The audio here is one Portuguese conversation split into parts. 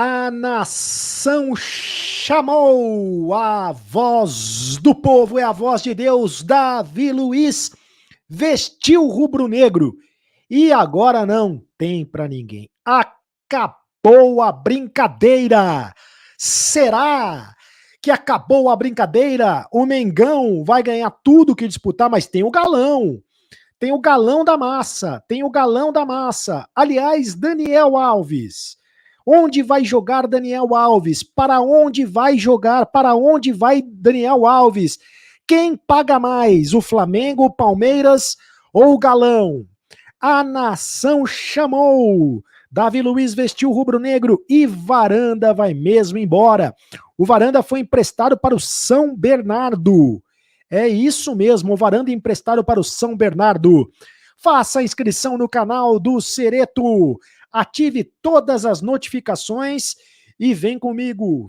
A nação chamou, a voz do povo é a voz de Deus. Davi Luiz vestiu rubro-negro e agora não tem para ninguém. Acabou a brincadeira. Será que acabou a brincadeira? O Mengão vai ganhar tudo que disputar, mas tem o galão. Tem o galão da massa. Tem o galão da massa. Aliás, Daniel Alves. Onde vai jogar Daniel Alves? Para onde vai jogar? Para onde vai Daniel Alves? Quem paga mais? O Flamengo, o Palmeiras ou o Galão? A nação chamou. Davi Luiz vestiu rubro-negro e Varanda vai mesmo embora. O Varanda foi emprestado para o São Bernardo. É isso mesmo, o Varanda emprestado para o São Bernardo. Faça a inscrição no canal do Cereto. Ative todas as notificações e vem comigo,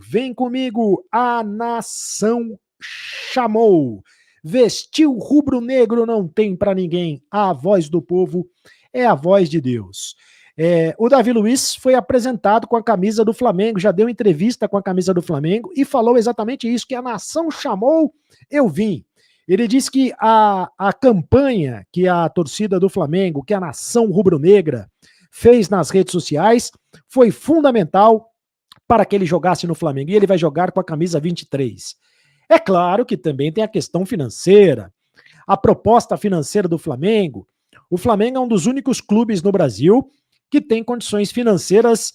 a nação chamou. Vestiu rubro-negro, não tem para ninguém. A voz do povo é a voz de Deus. O Davi Luiz foi apresentado com a camisa do Flamengo, já deu entrevista com a camisa do Flamengo e falou exatamente isso, que a nação chamou, eu vim. Ele disse que a campanha que a torcida do Flamengo, que a nação rubro-negra fez nas redes sociais, foi fundamental para que ele jogasse no Flamengo. E ele vai jogar com a camisa 23. É claro que também tem a questão financeira, a proposta financeira do Flamengo. O Flamengo é um dos únicos clubes no Brasil que tem condições financeiras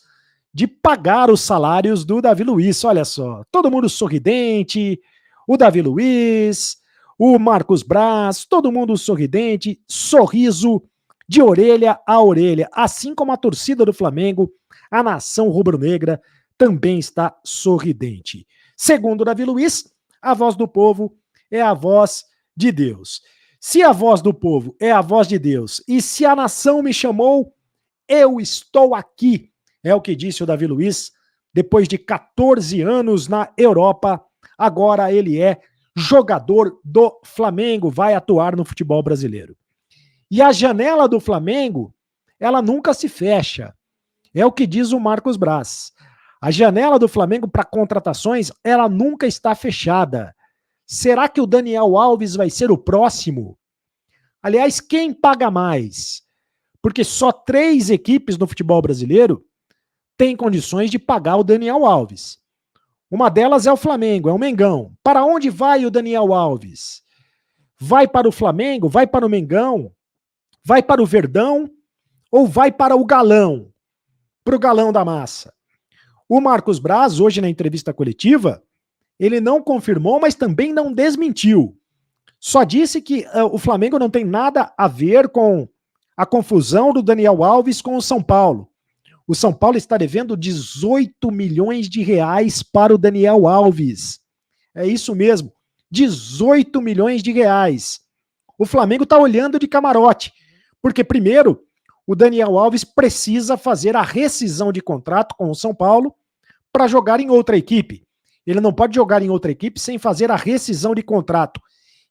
de pagar os salários do Davi Luiz. Olha só, todo mundo sorridente, o Davi Luiz, o Marcos Braz, todo mundo sorridente, sorriso de orelha a orelha, assim como a torcida do Flamengo, a nação rubro-negra também está sorridente. Segundo Davi Luiz, a voz do povo é a voz de Deus. Se a voz do povo é a voz de Deus e se a nação me chamou, eu estou aqui. É o que disse o Davi Luiz, depois de 14 anos na Europa, agora ele é jogador do Flamengo, vai atuar no futebol brasileiro. E a janela do Flamengo, ela nunca se fecha. É o que diz o Marcos Braz. A janela do Flamengo para contratações, ela nunca está fechada. Será que o Daniel Alves vai ser o próximo? Aliás, quem paga mais? Porque só 3 equipes no futebol brasileiro têm condições de pagar o Daniel Alves. Uma delas é o Flamengo, é o Mengão. Para onde vai o Daniel Alves? Vai para o Flamengo? Vai para o Mengão? Vai para o Verdão ou vai para o Galão? Para o Galão da Massa. O Marcos Braz, hoje na entrevista coletiva, ele não confirmou, mas também não desmentiu. Só disse que o Flamengo não tem nada a ver com a confusão do Daniel Alves com o São Paulo. O São Paulo está devendo 18 milhões de reais para o Daniel Alves. É isso mesmo, 18 milhões de reais. O Flamengo está olhando de camarote. Porque, primeiro, o Daniel Alves precisa fazer a rescisão de contrato com o São Paulo para jogar em outra equipe. Ele não pode jogar em outra equipe sem fazer a rescisão de contrato.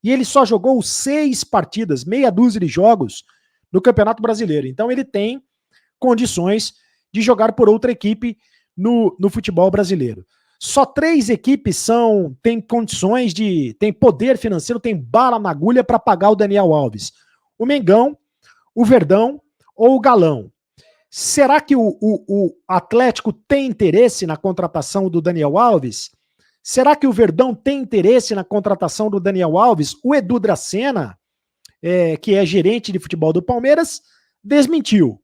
E ele só jogou 6 partidas, meia dúzia de jogos no Campeonato Brasileiro. Então ele tem condições de jogar por outra equipe no futebol brasileiro. Só 3 equipes têm condições tem poder financeiro, tem bala na agulha para pagar o Daniel Alves. O Mengão, o Verdão ou o Galão. Será que o Atlético tem interesse na contratação do Daniel Alves? Será que o Verdão tem interesse na contratação do Daniel Alves? O Edu Dracena, que é gerente de futebol do Palmeiras, desmentiu.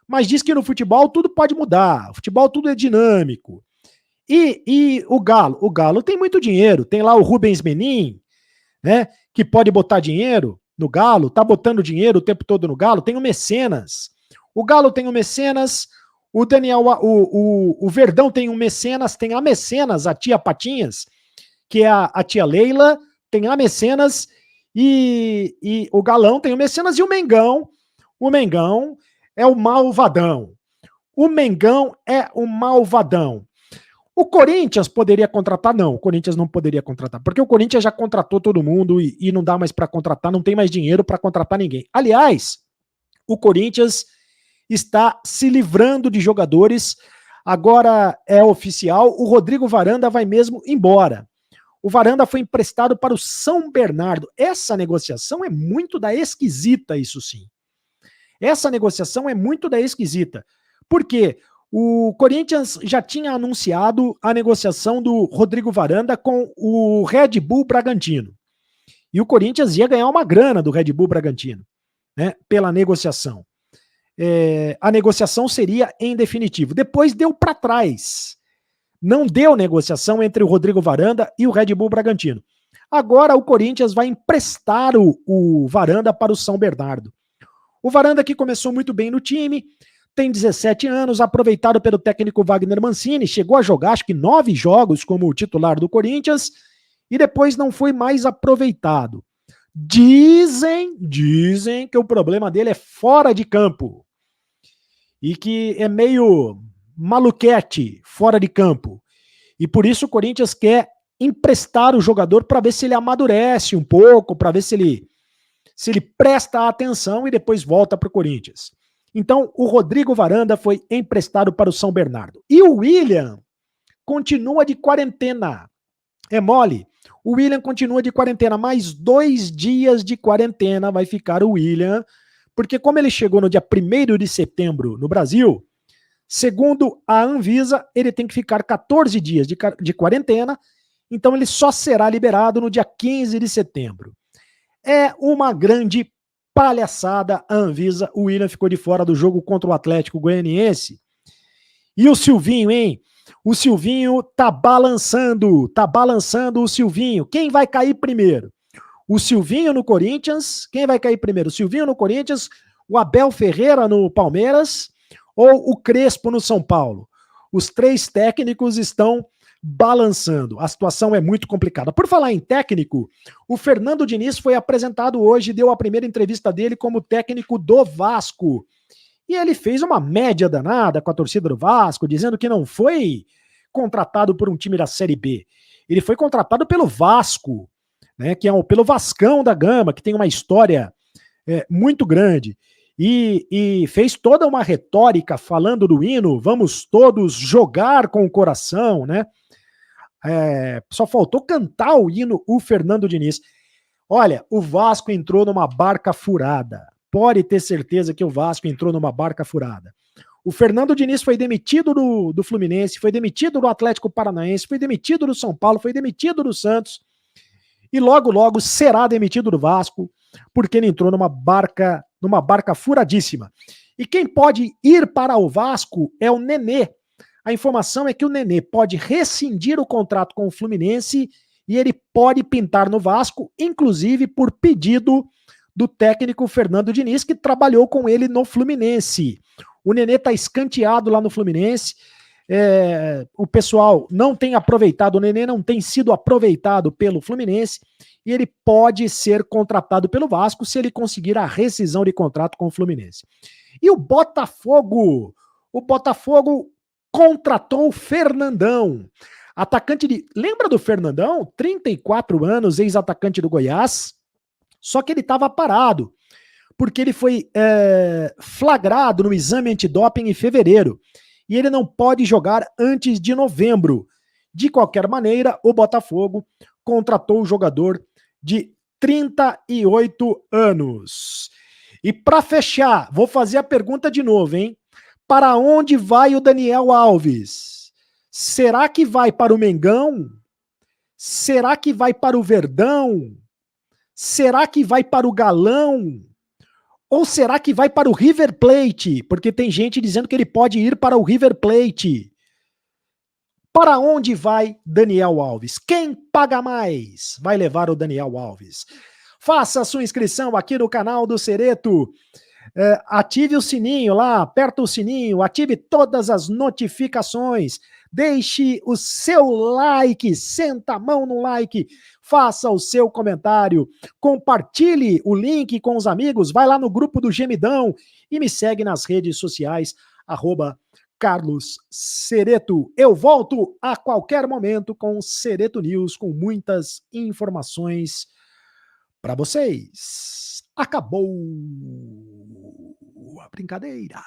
Mas diz que no futebol tudo pode mudar, o futebol tudo é dinâmico. E o Galo tem muito dinheiro, tem lá o Rubens Menin, né, que pode botar dinheiro no Galo, tá botando dinheiro o tempo todo no Galo, tem o Mecenas. O Galo tem o Mecenas, o Verdão tem um Mecenas, tem a Mecenas, a tia Patinhas, que é a tia Leila, tem a Mecenas e o Galão tem o Mecenas e o Mengão é o malvadão. O Mengão é o malvadão. O Corinthians poderia contratar? Não, o Corinthians não poderia contratar, porque o Corinthians já contratou todo mundo e não dá mais para contratar, não tem mais dinheiro para contratar ninguém. Aliás, o Corinthians está se livrando de jogadores Agora é oficial, o Rodrigo Varanda vai mesmo embora. O Varanda foi emprestado para o São Bernardo. Essa negociação é muito da esquisita, isso sim. Essa negociação é muito da esquisita. Por quê? O Corinthians já tinha anunciado a negociação do Rodrigo Varanda com o Red Bull Bragantino. E o Corinthians ia ganhar uma grana do Red Bull Bragantino, né, pela negociação. A negociação seria em definitivo. Depois deu para trás. Não deu negociação entre o Rodrigo Varanda e o Red Bull Bragantino. Agora o Corinthians vai emprestar o Varanda para o São Bernardo. O Varanda que começou muito bem no time, tem 17 anos, aproveitado pelo técnico Wagner Mancini, chegou a jogar acho que 9 jogos como titular do Corinthians e depois não foi mais aproveitado. Dizem que o problema dele é fora de campo e que é meio maluquete fora de campo. E por isso o Corinthians quer emprestar o jogador para ver se ele amadurece um pouco, para ver se ele presta atenção e depois volta para o Corinthians. Então, o Rodrigo Varanda foi emprestado para o São Bernardo. E o William continua de quarentena. É mole. O William continua de quarentena. Mais 2 dias de quarentena vai ficar o William, porque como ele chegou no dia 1º de setembro no Brasil, segundo a Anvisa, ele tem que ficar 14 dias de quarentena, então ele só será liberado no dia 15 de setembro. É uma grande palhaçada a Anvisa. O William ficou de fora do jogo contra o Atlético Goianiense. E o Silvinho, hein? O Silvinho tá balançando o Silvinho. Quem vai cair primeiro? O Silvinho no Corinthians? Quem vai cair primeiro? O Silvinho no Corinthians, o Abel Ferreira no Palmeiras ou o Crespo no São Paulo? Os 3 técnicos estão balançando. A situação é muito complicada. Por falar em técnico, o Fernando Diniz foi apresentado hoje, deu a primeira entrevista dele como técnico do Vasco. E ele fez uma média danada com a torcida do Vasco, dizendo que não foi contratado por um time da Série B. Ele foi contratado pelo Vasco, né, que é pelo Vascão da Gama, que tem uma história muito grande. E fez toda uma retórica falando do hino, vamos todos jogar com o coração, né? Só faltou cantar o hino, o Fernando Diniz. Olha, o Vasco entrou numa barca furada. Pode ter certeza que o Vasco entrou numa barca furada. O Fernando Diniz foi demitido do Fluminense, foi demitido do Atlético Paranaense, foi demitido do São Paulo, foi demitido do Santos e logo, logo será demitido do Vasco porque ele entrou numa barca furadíssima. E quem pode ir para o Vasco é o Nenê. A informação é que o Nenê pode rescindir o contrato com o Fluminense e ele pode pintar no Vasco, inclusive por pedido do técnico Fernando Diniz, que trabalhou com ele no Fluminense. O Nenê está escanteado lá no Fluminense. O pessoal não tem aproveitado, o Nenê não tem sido aproveitado pelo Fluminense e ele pode ser contratado pelo Vasco se ele conseguir a rescisão de contrato com o Fluminense. E o Botafogo contratou o Fernandão, atacante de... Lembra do Fernandão? 34 anos, ex-atacante do Goiás, só que ele estava parado, porque ele foi flagrado no exame antidoping em fevereiro, e ele não pode jogar antes de novembro. De qualquer maneira, o Botafogo contratou o jogador de 38 anos. E para fechar, vou fazer a pergunta de novo, hein? Para onde vai o Daniel Alves? Será que vai para o Mengão? Será que vai para o Verdão? Será que vai para o Galão? Ou será que vai para o River Plate? Porque tem gente dizendo que ele pode ir para o River Plate. Para onde vai Daniel Alves? Quem paga mais vai levar o Daniel Alves? Faça a sua inscrição aqui no canal do Cereto. Ative o sininho lá, aperta o sininho, ative todas as notificações, deixe o seu like, senta a mão no like, faça o seu comentário, compartilhe o link com os amigos, vai lá no grupo do Gemidão e me segue nas redes sociais, @Carlos Cereto. Eu volto a qualquer momento com o Cereto News, com muitas informações para vocês. Acabou a brincadeira.